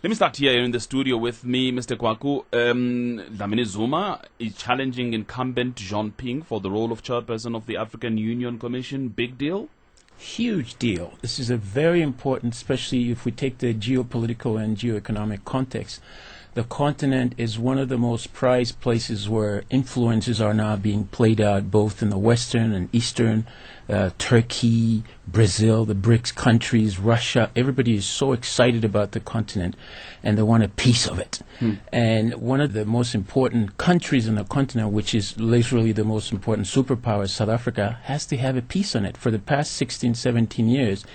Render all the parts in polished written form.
Let me start here in the studio with me, Mr. Kouakou. Dlamini-Zuma is challenging incumbent Jean Ping for the role of chairperson of the African Union Commission. Big deal? Huge deal. This is a very important, especially if we take the geopolitical and geoeconomic context. The continent is one of the most prized places where influences are now being played out, both in the Western and Eastern, Turkey, Brazil, the BRICS countries, Russia. Everybody is so excited about the continent, and they want a piece of it. And one of the most important countries in the continent, which is literally the most important superpower, South Africa, has to have a piece on it. For the past 16, 17 years,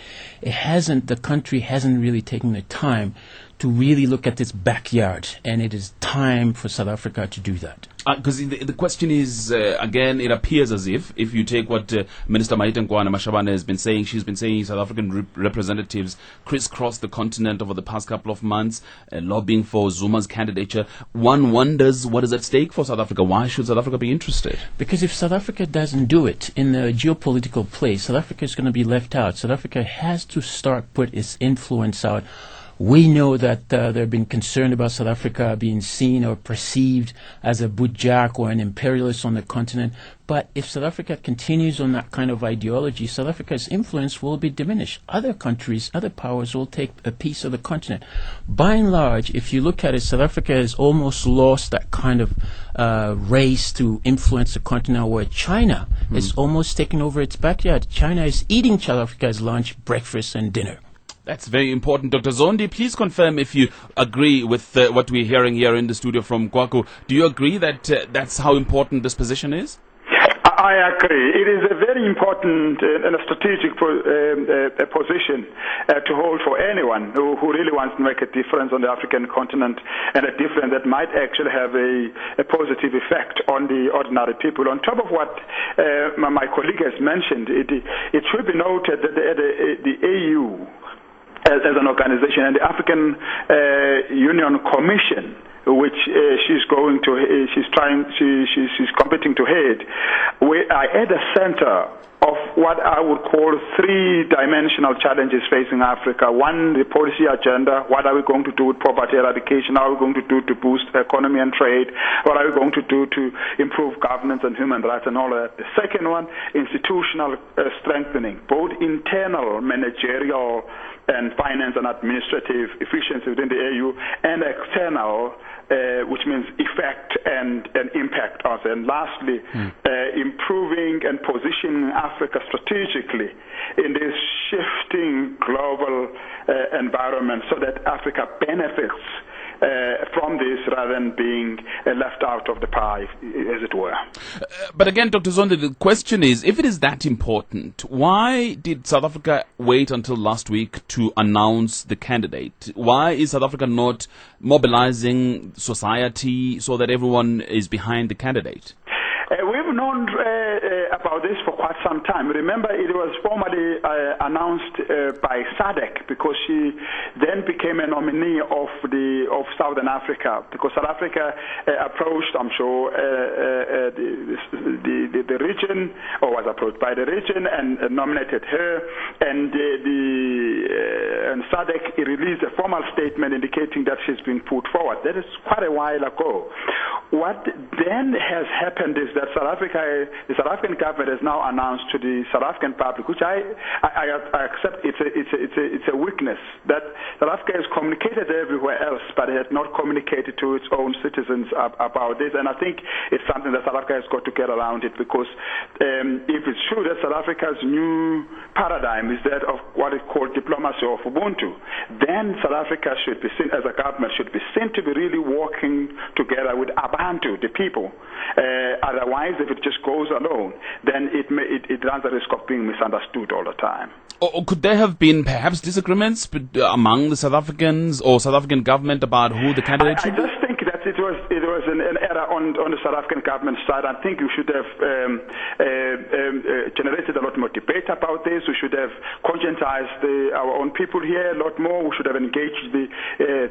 the country hasn't really taken the time to really look at its backyard, and it is time for South Africa to do that. Because the question is, again, it appears as if you take what Minister Maite-Nkwana Mashabane has been saying, she's been saying South African representatives crisscross the continent over the past couple of months, lobbying for Zuma's candidature. One wonders what is at stake for South Africa. Why should South Africa be interested? Because if South Africa doesn't do it in the geopolitical place, South Africa is going to be left out. South Africa has to start put its influence out. We know that they've been concerned about South Africa being seen or perceived as a bootjack or an imperialist on the continent. But if South Africa continues on that kind of ideology, South Africa's influence will be diminished. Other countries, other powers will take a piece of the continent. By and large, if you look at it, South Africa has almost lost that kind of race to influence the continent, where China is almost taking over its backyard. China is eating South Africa's lunch, breakfast, and dinner. That's very important. Dr. Zondi, please confirm if you agree with what we're hearing here in the studio from Kouakou. Do you agree that that's how important this position is? I agree. It is a very important and a strategic position to hold for anyone who really wants to make a difference on the African continent, and a difference that might actually have a positive effect on the ordinary people. On top of what my colleague has mentioned, it should be noted that the AU as an organization and the African Union Commission, which she's competing to head, we are at the center of what I would call three-dimensional challenges facing Africa. One, the policy agenda. What are we going to do with poverty eradication? How are we going to do to boost economy and trade? What are we going to do to improve governance and human rights and all of that? The second one, institutional strengthening, both internal managerial and finance and administrative efficiency within the AU, and external, which means effect and impact also. And lastly, improving and positioning Africa strategically in this shifting global environment so that Africa benefits from this rather than being left out of the pie, as it were. But again, Dr. Zondi, the question is, if it is that important, why did South Africa wait until last week to announce the candidate? Why is South Africa not mobilizing society so that everyone is behind the candidate? We've known about this for quite some time. Remember, it was formally announced by Sadc, because she then became a nominee of Southern Africa, because South Africa approached, I'm sure, the region, or was approached by the region and nominated her, and Sadc released a formal statement indicating that she's been put forward. That is quite a while ago. What then has happened is that the South African government has now announced to the South African public, which I accept it's a weakness, that South Africa has communicated everywhere else, but it has not communicated to its own citizens about this. And I think it's something that South Africa has got to get around it, because if it's true that South Africa's new paradigm is that of what is called diplomacy of Ubuntu, then South Africa should be seen, as a government, should be seen to be really working together with Abantu, the people. Otherwise, if it just goes alone, then it runs the risk of being misunderstood all the time. Or could there have been perhaps disagreements among the South Africans or South African government about who the candidate should be? I just think that's it was an error on the South African government side. I think we should have generated a lot more debate about this. We should have conscientized our own people here a lot more. We should have engaged the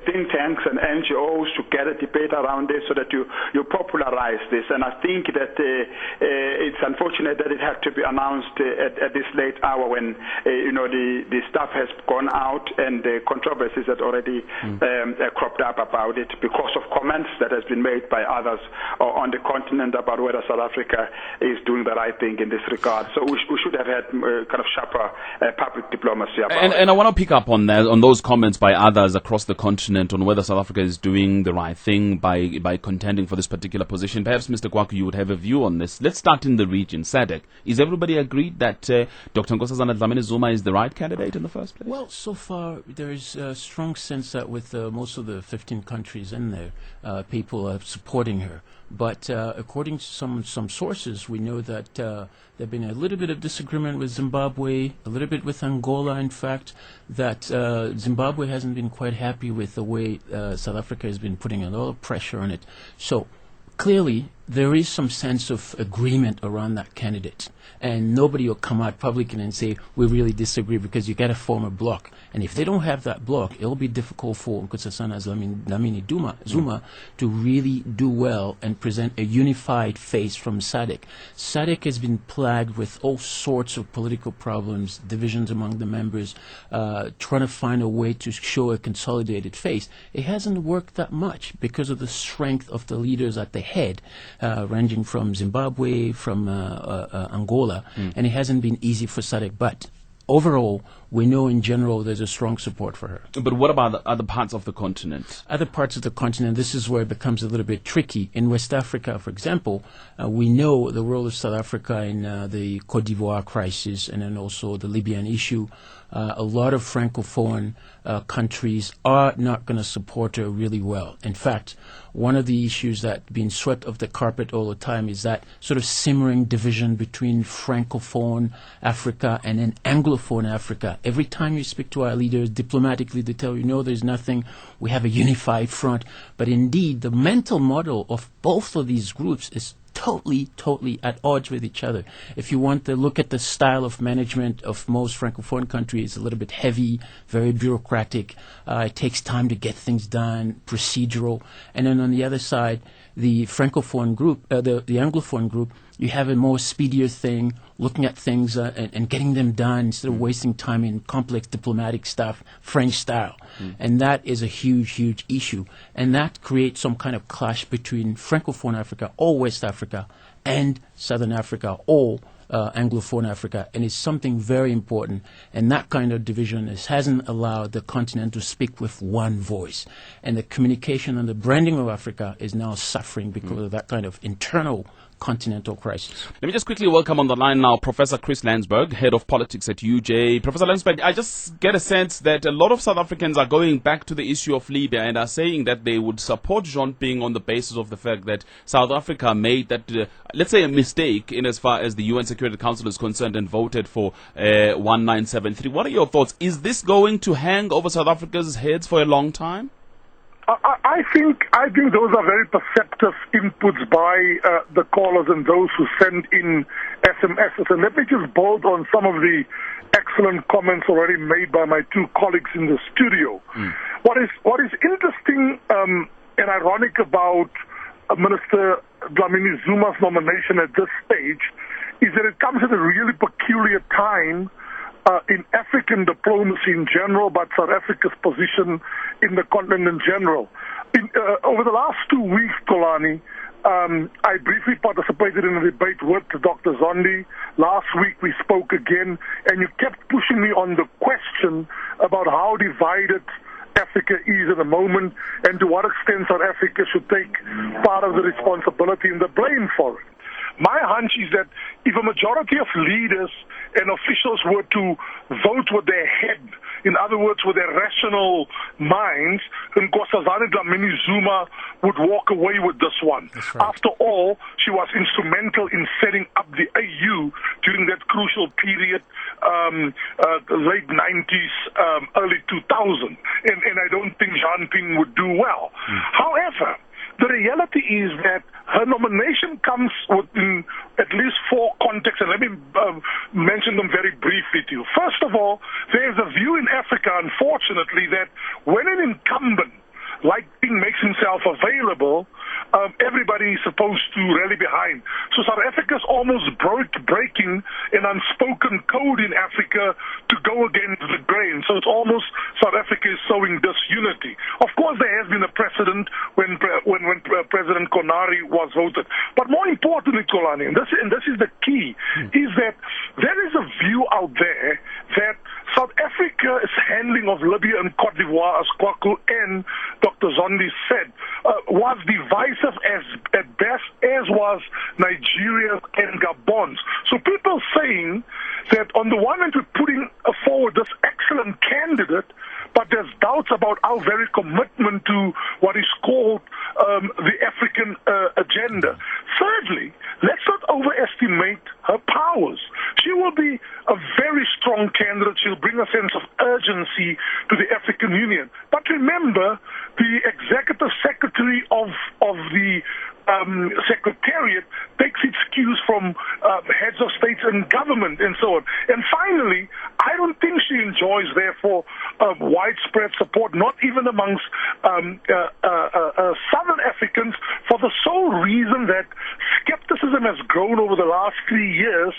think tanks and NGOs to get a debate around this so that you popularize this. And I think that it's unfortunate that it had to be announced at this late hour when the stuff has gone out and the controversies that already cropped up about it because of comments that has been made by others on the continent about whether South Africa is doing the right thing in this regard. So we should have had kind of sharper public diplomacy about it. And I want to pick up on that, on those comments by others across the continent on whether South Africa is doing the right thing by contending for this particular position. Perhaps, Mr. Kouakou, you would have a view on this. Let's start in the region. Sadc, is everybody agreed that Dr. Nkosazana Dlamini-Zuma is the right candidate in the first place? Well, so far there is a strong sense that with most of the 15 countries in there, people are supporting her. But according to some sources, we know that there have been a little bit of disagreement with Zimbabwe, a little bit with Angola, in fact, that Zimbabwe hasn't been quite happy with the way South Africa has been putting a lot of pressure on it. So clearly, there is some sense of agreement around that candidate. And nobody will come out publicly and say, we really disagree, because you got to form a bloc. And if they don't have that bloc, it'll be difficult for Nkosazana Dlamini-Zuma to really do well and present a unified face from Sadc. Sadc has been plagued with all sorts of political problems, divisions among the members, trying to find a way to show a consolidated face. It hasn't worked that much because of the strength of the leaders at the head, ranging from Zimbabwe, from Angola, and it hasn't been easy for Sadc. But overall, we know in general there's a strong support for her. But what about the other parts of the continent? Other parts of the continent, this is where it becomes a little bit tricky. In West Africa, for example, we know the role of South Africa in the Cote d'Ivoire crisis and then also the Libyan issue. A lot of francophone countries are not going to support her really well. In fact, one of the issues that's been swept off the carpet all the time is that sort of simmering division between francophone Africa and then anglophone Africa. Every time you speak to our leaders diplomatically, they tell you, no, there's nothing. We have a unified front. But indeed, the mental model of both of these groups is totally at odds with each other. If you want to look at the style of management of most francophone countries, it's a little bit heavy, very bureaucratic. It takes time to get things done, procedural. And then on the other side, the francophone group, the anglophone group, you have a more speedier thing, looking at things and getting them done instead of wasting time in complex diplomatic stuff, French style. And that is a huge issue. And that creates some kind of clash between francophone Africa or West Africa and Southern Africa or Anglophone Africa, and it's something very important. And that kind of division hasn't allowed the continent to speak with one voice. And the communication and the branding of Africa is now suffering because of that kind of internal continental crisis. Let me just quickly welcome on the line now Professor Chris Landsberg, Head of Politics at UJ. Professor Landsberg, I just get a sense that a lot of South Africans are going back to the issue of Libya and are saying that they would support Zondi on the basis of the fact that South Africa made that, let's say, a mistake in as far as the UN Security Council is concerned and voted for 1973. What are your thoughts? Is this going to hang over South Africa's heads for a long time? I think those are very perceptive inputs by the callers and those who send in SMSs. And let me just build on some of the excellent comments already made by my two colleagues in the studio. What is interesting and ironic about Minister Dlamini-Zuma's nomination at this stage is that it comes at a really peculiar time in African diplomacy in general, but South Africa's position in the continent in general. Over the last 2 weeks, Kolani, I briefly participated in a debate with Dr. Zondi. Last week we spoke again, and you kept pushing me on the question about how divided Africa is at the moment and to what extent South Africa should take part of the responsibility and the blame for it. My hunch is that if a majority of leaders and officials were to vote with their head, in other words, with their rational minds, Nkosazana Dlamini-Zuma would walk away with this one. Right. After all, she was instrumental in setting up the AU during that crucial period, late 90s, early 2000. And I don't think Jean Ping would do well. However, the reality is that her nomination comes within at least four contexts, and let me mention them very briefly to you. First of all, there's a view in Africa, unfortunately, that when an incumbent like King makes himself available, everybody is supposed to rally behind. So South Africa is almost breaking an unspoken code in Africa to go against the grain. So it's almost South Africa is sowing disunity. Of course, there has been a precedent when President Konari was voted. But more importantly, Kolani, and this is the key, is that there is a view out there that South Africa's handling of Libya and Cote d'Ivoire, as Kouakou and Dr. Zondi said, was divisive at best, as was Nigeria and Gabon. So people saying that on the one hand we're putting forward this excellent candidate, but there's doubts about our very commitment to what is called the African agenda. Thirdly, let's not overestimate her powers. She will be a very strong candidate. She'll bring a sense of urgency to the African Union. But remember, the executive secretary of the Secretariat takes its cues from heads of states and government and so on. And finally, I don't think she enjoys, therefore, widespread support, not even amongst Southern Africans, for the sole reason that skepticism has grown over the last 3 years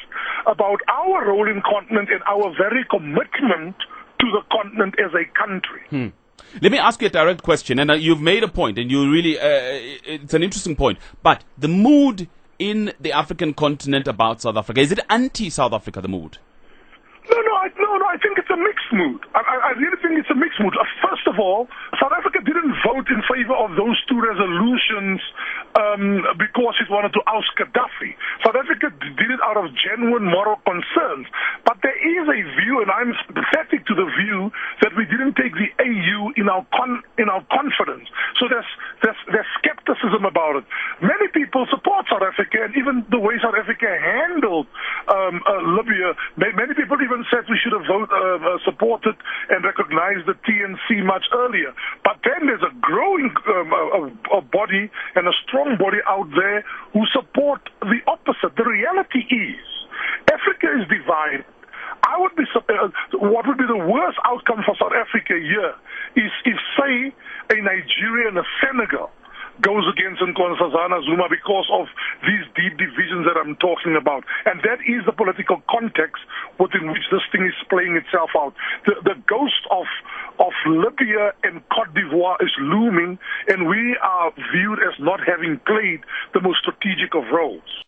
about our role in continent and our very commitment to the continent as a country. Let me ask you a direct question, and you've made a point, and you really, it's an interesting point, but the mood in the African continent about South Africa, is it anti-South Africa, the mood? No, I think it's a mixed mood. I really think it's a mixed mood. First of all, South Africa didn't vote in favor of those two resolutions because it wanted to oust Gaddafi. South Africa did it out of genuine moral concerns. But there is a view, and I'm sympathetic to the view, that we didn't take the AU in our confidence. So there's skepticism about it. Many people support South Africa, and even the way South Africa handled Libya, many people even said we should have supported and recognized the TNC much earlier. But then there's a growing body and a strong body out there who support the opposite. The reality is, Africa is divided. What would be the worst outcome for South Africa here is if, say, a Nigeria and a Senegal goes against Nkosazana Dlamini-Zuma because of these deep divisions that I'm talking about. And that is the political context within which this thing is playing itself out. The ghost of Libya and Cote d'Ivoire is looming, and we are viewed as not having played the most strategic of roles.